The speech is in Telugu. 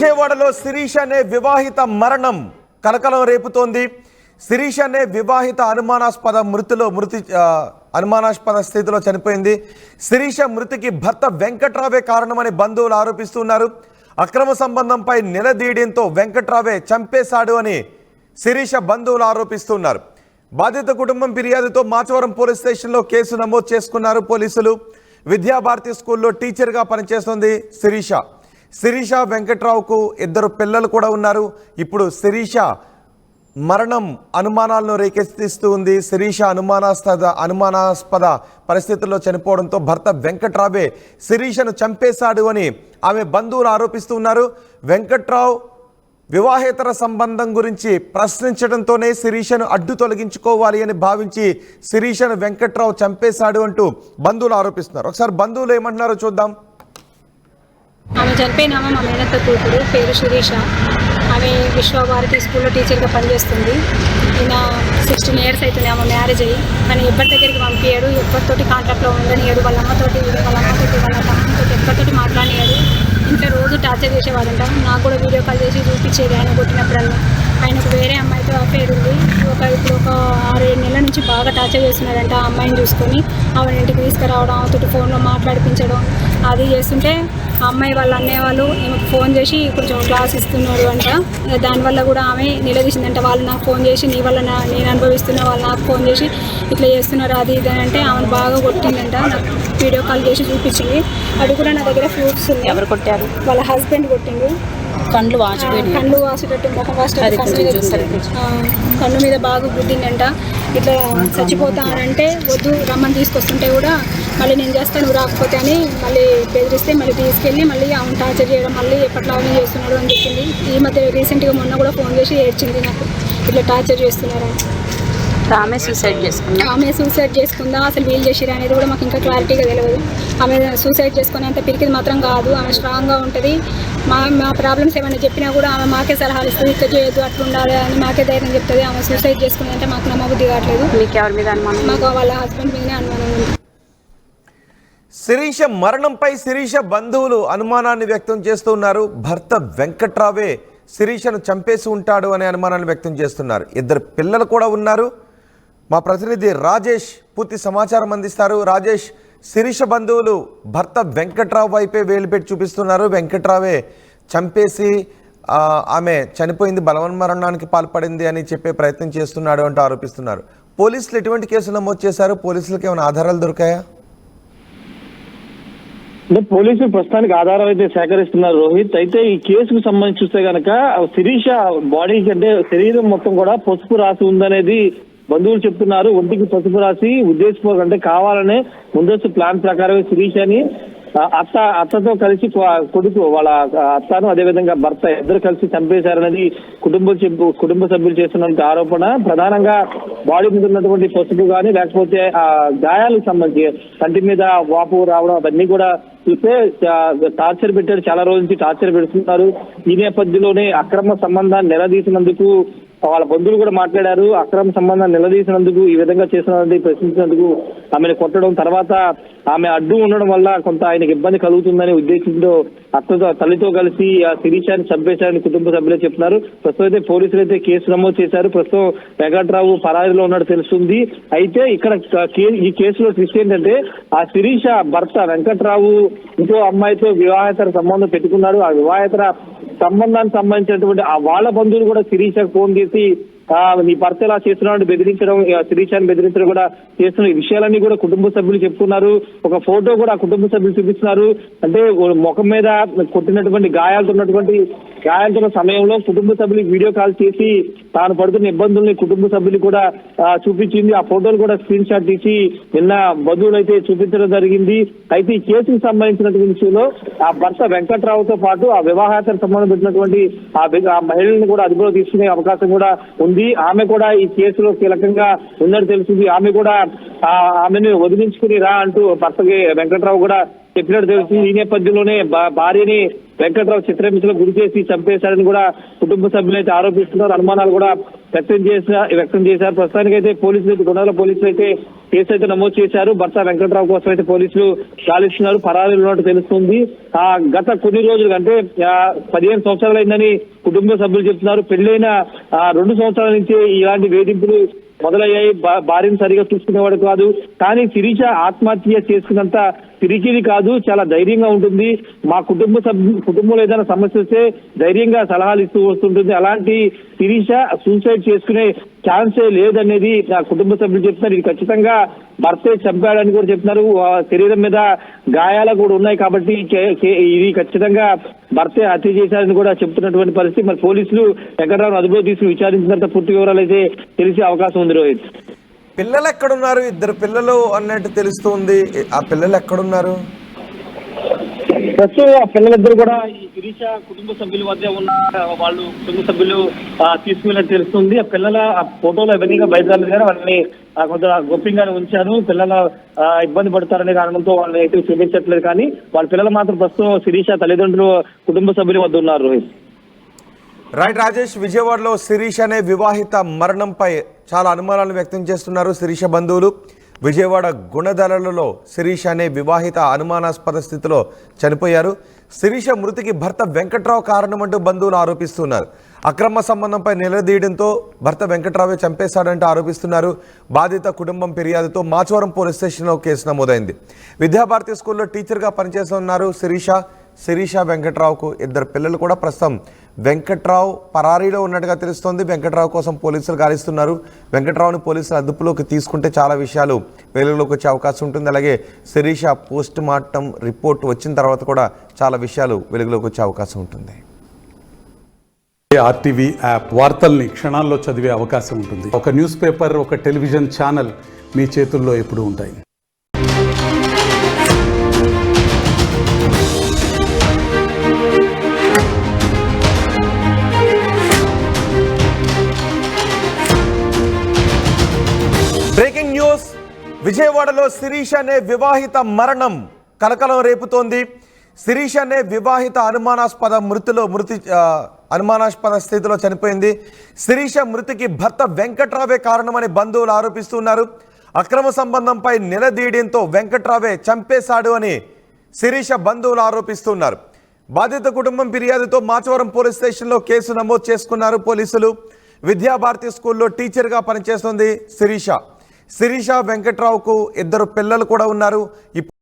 విజయవాడలో శిరీష్ అనే వివాహిత మరణం కలకలం రేపుతోంది. శిరీష్ అనే వివాహిత అనుమానాస్పద స్థితిలో చనిపోయింది. శిరీష మృతికి భర్త వెంకట్రావే కారణమని బంధువులు ఆరోపిస్తున్నారు. అక్రమ సంబంధంపై నిలదీయడంతో వెంకట్రావే చంపేశాడు అని శిరీష బంధువులు ఆరోపిస్తున్నారు. బాధిత కుటుంబం ఫిర్యాదుతో మాచవరం పోలీస్ స్టేషన్లో కేసు నమోదు చేసుకున్నారు పోలీసులు. విద్యాభారతి స్కూల్లో టీచర్గా పనిచేస్తుంది శిరీష వెంకట్రావుకు 2 పిల్లలు కూడా ఉన్నారు. ఇప్పుడు శిరీష మరణం అనుమానాలను రేకెత్తిస్తూ ఉంది. శిరీష అనుమానాస్పద పరిస్థితుల్లో చనిపోవడంతో భర్త వెంకట్రావే శిరీషను చంపేశాడు అని ఆమె బంధువులు ఆరోపిస్తున్నారు. వెంకట్రావు వివాహేతర సంబంధం గురించి ప్రశ్నించడంతోనే శిరీషను అడ్డు తొలగించుకోవాలి అని భావించి శిరీషను వెంకట్రావు చంపేశాడు అంటూ బంధువులు ఆరోపిస్తున్నారు. ఒకసారి బంధువులు ఏమంటున్నారో చూద్దాం. ఆమె చనిపోయిన మా మేనత్త కూతురు పేరు శిరీష. ఆమె విశ్వభారతి స్కూల్లో టీచర్గా పనిచేస్తుంది. ఈయన 16 years అవుతుంది ఆమె మ్యారేజ్ అయ్యి. కానీ ఎవరి దగ్గరికి పంపించాడు, ఎవరితోటి కాంటాక్ట్లో ఉండనియాడు. వాళ్ళ అమ్మతోటి వాళ్ళ తమ్ముతో ఎవరితోటి మాట్లాడినాడు. ఇంట్లో రోజు టార్చర్ చేసేవాడంట. నాకు కూడా వీడియో కాల్ చేసి చూపించేది ఆయన కొట్టినప్పుడల్లా. ఆయనకు వేరే అమ్మాయితో అఫేర్ ఉంది. ఇప్పుడు ఒక 6-7 నెలల నుంచి బాగా టార్చర్ చేస్తున్నాడంట. ఆ అమ్మాయిని చూసుకొని ఆమె ఇంటికి తీసుకురావడం, ఆమెతోటి ఫోన్లో మాట్లాడిపించడం అది చేస్తుంటే ఆ అమ్మాయి వాళ్ళ అన్నయ్య వాళ్ళు ఈమెకు ఫోన్ చేసి కొంచెం క్లాస్ ఇస్తున్నాడు అంట. దానివల్ల కూడా ఆమె నిలదీసిందంట. వాళ్ళు నాకు ఫోన్ చేసి నీ వల్ల నేను అనుభవిస్తున్నా, వాళ్ళు నాకు ఫోన్ చేసి ఇట్లా చేస్తున్నారు అది ఇది అని అంటే ఆమెను బాగా కొట్టిందంట. నాకు వీడియో కాల్ చేసి చూపించింది. అది కూడా నా దగ్గర ప్రూఫ్స్ ఉంది. ఎవరు కొట్టారు? వాళ్ళ హస్బెండ్ కొట్టిండు. కళ్ళు వాసేటట్టు ముఖం వాసేటట్టు కన్ను మీద బాగా గుద్దిందంట. ఇట్లా చచ్చిపోతానంటే వద్దు రమ్మని తీసుకొస్తుంటే కూడా మళ్ళీ నేను చేస్తాను నువ్వు రాకపోతే అని మళ్ళీ బెదిరిస్తే మళ్ళీ తీసుకెళ్ళి మళ్ళీ ఆమె టార్చర్ చేయడం మళ్ళీ ఎప్పట్లాగానే చేస్తున్నాడు అని చెప్పింది. ఈ మధ్య రీసెంట్గా మొన్న కూడా ఫోన్ చేసి ఏడ్చింది నాకు ఇట్లా టార్చర్ చేస్తున్నారని. ఆమె సూసైడ్ చేసుకుందా అసలు వీళ్ళు చేసిరా అనేది కూడా మాకు ఇంకా క్లారిటీగా తెలియదు. ఆమె సూసైడ్ చేసుకునేంత పిరికిది మాత్రం కాదు. ఆమె స్ట్రాంగ్గా ఉంటుంది. మా ప్రాబ్లమ్స్ ఏమైనా చెప్పినా కూడా ఆమె మాకే సలహాలు ఇస్తుంది. ఇక్కడ చేయొద్దు అట్లా ఉండాలి అని మాకే ధైర్యం చెప్తుంది. ఆమె సూసైడ్ చేసుకునేంటే మాకు నమ్మబుద్ధి కావట్లేదు. మీకు ఎవరి మీద అనుమానం? మాకు వాళ్ళ హస్బెండ్ మీదనే అనుమానం ఉంది. శిరీష మరణంపై శిరీష బంధువులు అనుమానాన్ని వ్యక్తం చేస్తున్నారు. భర్త వెంకట్రావే శిరీషను చంపేసి ఉంటాడు అనే అనుమానాన్ని వ్యక్తం చేస్తున్నారు. 2 పిల్లలు కూడా ఉన్నారు. మా ప్రతినిధి రాజేష్ పూర్తి సమాచారం అందిస్తారు. రాజేష్, శిరీష బంధువులు భర్త వెంకట్రావు వైపే వేలుపెట్టి చూపిస్తున్నారు. వెంకట్రావే చంపేసి ఆమె చనిపోయింది, బలవన్మరణానికి పాల్పడింది అని చెప్పే ప్రయత్నం చేస్తున్నాడు అంటూ ఆరోపిస్తున్నారు. పోలీసులు ఎటువంటి కేసు నమోదు చేశారు? పోలీసులకు ఏమైనా ఆధారాలు దొరికాయా? అంటే పోలీసులు ప్రస్తుతానికి ఆధారం అయితే సేకరిస్తున్నారు రోహిత్. అయితే ఈ కేసుకు సంబంధించి చూస్తే కనుక శిరీష బాడీకి అంటే శరీరం మొత్తం కూడా పసుపు రాసి ఉందనేది బంధువులు చెప్తున్నారు. ఒంటికి పసుపు రాసి ఉద్దేశపూర్వక అంటే కావాలనే ముందస్తు ప్లాన్ ప్రకారమే శిరీషని అత్తతో కలిసి కొడుకు వాళ్ళ అత్తను అదేవిధంగా భర్త 2 కలిసి చంపేశారనేది కుటుంబ సభ్యులు చేస్తున్న ఆరోపణ. ప్రధానంగా బాడీ మీద ఉన్నటువంటి పసుపు కానీ లేకపోతే ఆ గాయాలకు సంబంధించి కంటి మీద వాపు రావడం అవన్నీ కూడా చూస్తే టార్చర్ పెట్టారు. చాలా రోజుల నుంచి టార్చర్ పెడుతున్నారు. ఈ నేపథ్యంలోనే అక్రమ సంబంధాన్ని నిలదీసినందుకు వాళ్ళ బంధువులు కూడా మాట్లాడారు. అక్రమ సంబంధాన్ని నిలదీసినందుకు ఈ విధంగా చేసినందుకు ప్రశ్నించినందుకు ఆమెను కొట్టడం, తర్వాత ఆమె అడ్డు ఉండడం వల్ల కొంత ఆయనకు ఇబ్బంది కలుగుతుందని ఉద్దేశంతో తల్లితో కలిసి ఆ శిరీషాన్ని చంపేశారని కుటుంబ సభ్యులే చెప్తున్నారు. ప్రస్తుతం అయితే పోలీసులు అయితే కేసు నమోదు చేశారు. ప్రస్తుతం వెంకట్రావు పరారీలో ఉన్నట్టు తెలుస్తుంది. అయితే ఇక్కడ ఈ కేసులో ట్విస్ట్ ఏంటంటే ఆ శిరీష భర్త వెంకట్రావు ఇంకో అమ్మాయితో వివాహేతర సంబంధం పెట్టుకున్నాడు. ఆ వివాహేతర సంబంధానికి సంబంధించినటువంటి ఆ వాళ్ళ బంధువులు కూడా శిరీషకు ఫోన్ చేసి నీ భర్త ఇలా చేస్తున్నాడు బెదిరించడం, శిరీషాన్ని బెదిరించడం కూడా చేస్తున్న ఈ విషయాలన్నీ కూడా కుటుంబ సభ్యులు చెప్పుకున్నారు. ఒక ఫోటో కూడా కుటుంబ సభ్యులు చూపిస్తున్నారు. అంటే ముఖం మీద కొట్టినటువంటి గాయాలతో సమయంలో కుటుంబ సభ్యులకు వీడియో కాల్ చేసి తాను పడుతున్న ఇబ్బందుల్ని కుటుంబ సభ్యులు కూడా చూపించింది. ఆ ఫోటోలు కూడా స్క్రీన్ షాట్ తీసి నిన్న బంధువులు అయితే చూపించడం జరిగింది. అయితే ఈ కేసుకు సంబంధించినటువంటి విషయంలో ఆ భర్త వెంకట్రావుతో పాటు ఆ వివాహేతర సంబంధం పెట్టినటువంటి ఆ మహిళలను కూడా అదుపులో తీసుకునే అవకాశం కూడా ఉంది. ఆమె కూడా ఈ కేసులో కీలకంగా ఉందని తెలిసింది. ఆమె కూడా ఆమెను వదిలించుకుని రా అంటూ భర్తకి వెంకట్రావు కూడా చెప్పినట్టు తెలుస్తుంది. ఈ నేపథ్యంలోనే భార్యని వెంకట్రావు చిత్రహింసలకు గురి చేసి చంపేశారని కూడా కుటుంబ సభ్యులు అయితే ఆరోపిస్తున్నారు. అనుమానాలు కూడా వ్యక్తం చేశారు. ప్రస్తుతానికైతే పోలీసులు గుండాల పోలీసులు అయితే కేసు అయితే నమోదు చేశారు. భర్త వెంకట్రావు కోసం అయితే పోలీసులు గాలిస్తున్నారు. పరారీలో ఉన్నట్టు తెలుస్తుంది. గత కొన్ని రోజులు అంటే 15 సంవత్సరాలైందని కుటుంబ సభ్యులు చెప్తున్నారు. పెళ్లైన 2 సంవత్సరాల నుంచి ఇలాంటి వేధింపులు మొదలయ్యాయి. భార్యను సరిగా చూసుకునేవాడు కాదు. కానీ శిరీష ఆత్మహత్య చేసుకున్నంత పిరికిది కాదు, చాలా ధైర్యంగా ఉంటుంది. మా కుటుంబంలో ఏదైనా సమస్య వస్తే ధైర్యంగా సలహాలు ఇస్తూ వస్తుంటుంది. అలాంటి శిరీష సూసైడ్ చేసుకునే ఛాన్సే లేదనేది నా కుటుంబ సభ్యులు చెప్తున్నారు. ఇది ఖచ్చితంగా భర్తే చంపాడని కూడా చెప్తున్నారు. శరీరం మీద గాయాలు కూడా ఉన్నాయి కాబట్టి ఇది ఖచ్చితంగా భర్తే హత్య చేశారని కూడా చెప్తున్నటువంటి పరిస్థితి. మరి పోలీసులు వెంకట్రావు అదుపులో తీసుకుని విచారించిన తర్వాత పూర్తి వివరాలు అయితే తెలిసే అవకాశం ఉంది. రోహిత్, పిల్లలు ఎక్కడున్నారు? 2 పిల్లలు అన్నట్టు తెలుస్తుంది. ఆ పిల్లలు ఎక్కడున్నారు? ప్రస్తుతం ఆ పిల్లలిద్దరు కూడా ఈ శిరీష కుటుంబ సభ్యుల వద్ద ఉన్న వాళ్ళు కుటుంబ సభ్యులు తీసుకున్నట్టు తెలుస్తుంది. ఆ పిల్లల ఫోటోలు అవన్నీ బయటరాలేదు కానీ వాళ్ళని కొంత గోప్యంగానే ఉంచారు. పిల్లల ఇబ్బంది పడతారనే కారణంతో వాళ్ళని అయితే చూపించట్లేదు. కానీ వాళ్ళ పిల్లలు మాత్రం ప్రస్తుతం శిరీష తల్లిదండ్రులు కుటుంబ సభ్యుల వద్ద ఉన్నారు. రోహిత్, రైట్ రాజేష్, విజయవాడలో శిరీష అనే వివాహిత మరణంపై చాలా అనుమానాలు వ్యక్తం చేస్తున్నారు శిరీష బంధువులు. విజయవాడ గుణదలలో శిరీష అనే వివాహిత అనుమానాస్పద స్థితిలో చనిపోయారు. శిరీష మృతికి భర్త వెంకట్రావు కారణమంటూ బంధువులు ఆరోపిస్తున్నారు. అక్రమ సంబంధంపై నిలదీయడంతో భర్త వెంకట్రావే చంపేశాడంటూ ఆరోపిస్తున్నారు. బాధిత కుటుంబం ఫిర్యాదుతో మాచవరం పోలీస్ స్టేషన్లో కేసు నమోదైంది. విద్యాభారతి స్కూల్లో టీచర్గా పనిచేస్తున్నారు శిరీష వెంకట్రావుకు 2 పిల్లలు కూడా. ప్రస్తుతం వెంకట్రావు పరారీలో ఉన్నట్టుగా తెలుస్తోంది. వెంకట్రావు కోసం పోలీసులు గాలిస్తున్నారు. వెంకట్రావుని పోలీసులు అదుపులోకి తీసుకుంటే చాలా విషయాలు వెలుగులోకి వచ్చే అవకాశం ఉంటుంది. అలాగే శిరీష పోస్ట్ మార్టం రిపోర్ట్ వచ్చిన తర్వాత కూడా చాలా విషయాలు వెలుగులోకి వచ్చే అవకాశం ఉంటుంది. ఆర్టీవీ యాప్ వార్తల్ని క్షణాల్లో చదివే అవకాశం ఉంటుంది. ఒక న్యూస్ పేపర్, ఒక టెలివిజన్ ఛానల్ మీ చేతుల్లో ఎప్పుడూ ఉంటాయి. బ్రేకింగ్ న్యూస్, విజయవాడలో శిరీష అనే వివాహిత మరణం కలకలం రేపుతోంది. శిరీష అనే వివాహిత అనుమానాస్పద స్థితిలో చనిపోయింది. శిరీష మృతికి భర్త వెంకట్రావే కారణమని బంధువులు ఆరోపిస్తున్నారు. అక్రమ సంబంధంపై నిలదీయడంతో వెంకట్రావే చంపేశాడు అని శిరీష బంధువులు ఆరోపిస్తున్నారు. బాధిత కుటుంబం ఫిర్యాదుతో మాచవరం పోలీస్ స్టేషన్లో కేసు నమోదు చేసుకున్నారు పోలీసులు. విద్యాభారతి స్కూల్లో టీచర్గా పనిచేస్తుంది శిరీష వెంకట్రావుకు 2 పిల్లలు కూడా ఉన్నారు.